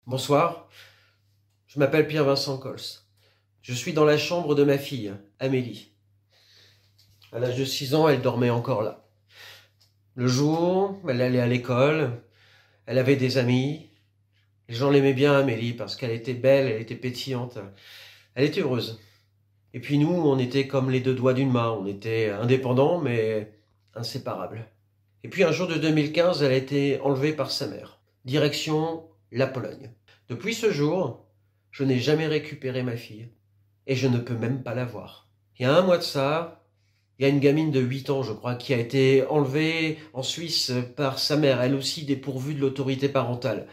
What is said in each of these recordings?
Bonsoir, je m'appelle Pierre-Vincent Cols. Je suis dans la chambre de ma fille, Amélie. À l'âge de 6 ans, elle dormait encore là. Le jour, elle allait à l'école, elle avait des amis. Les gens l'aimaient bien, Amélie, parce qu'elle était belle, elle était pétillante. Elle était heureuse. Et puis nous, on était comme les deux doigts d'une main. On était indépendants, mais inséparables. Et puis un jour de 2015, elle a été enlevée par sa mère. Direction la Pologne. Depuis ce jour, je n'ai jamais récupéré ma fille. Et je ne peux même pas la voir. Il y a un mois de ça, il y a une gamine de 8 ans, je crois, qui a été enlevée en Suisse par sa mère, elle aussi dépourvue de l'autorité parentale.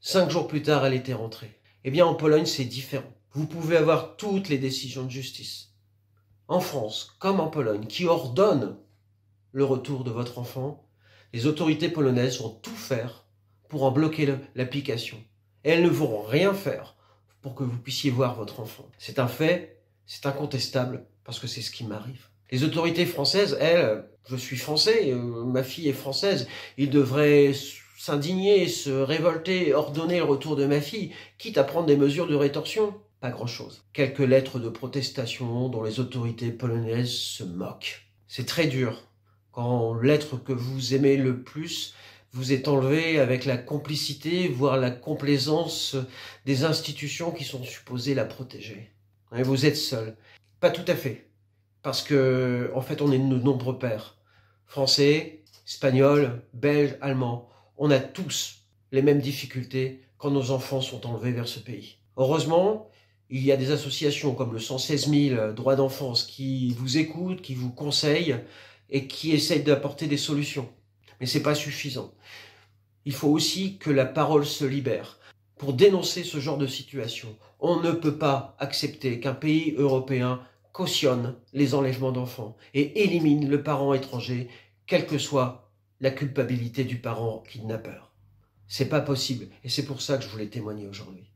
5 jours plus tard, elle était rentrée. Eh bien, en Pologne, c'est différent. Vous pouvez avoir toutes les décisions de justice. En France, comme en Pologne, qui ordonnent le retour de votre enfant, les autorités polonaises vont tout faire pour en bloquer l'application. Et elles ne vont rien faire pour que vous puissiez voir votre enfant. C'est un fait, c'est incontestable, parce que c'est ce qui m'arrive. Les autorités françaises, elles, je suis français, ma fille est française, ils devraient s'indigner, se révolter, ordonner le retour de ma fille, quitte à prendre des mesures de rétorsion. Pas grand-chose. Quelques lettres de protestation dont les autorités polonaises se moquent. C'est très dur quand l'être que vous aimez le plus vous est enlevé avec la complicité, voire la complaisance des institutions qui sont supposées la protéger. Et vous êtes seul. Pas tout à fait. Parce que, en fait, on est de nombreux pères. Français, Espagnols, Belges, Allemands. On a tous les mêmes difficultés quand nos enfants sont enlevés vers ce pays. Heureusement, il y a des associations comme le 116 000 droits d'enfance qui vous écoutent, qui vous conseillent et qui essayent d'apporter des solutions. Mais c'est pas suffisant. Il faut aussi que la parole se libère. Pour dénoncer ce genre de situation, on ne peut pas accepter qu'un pays européen cautionne les enlèvements d'enfants et élimine le parent étranger, quelle que soit la culpabilité du parent kidnappeur. C'est pas possible et c'est pour ça que je voulais témoigner aujourd'hui.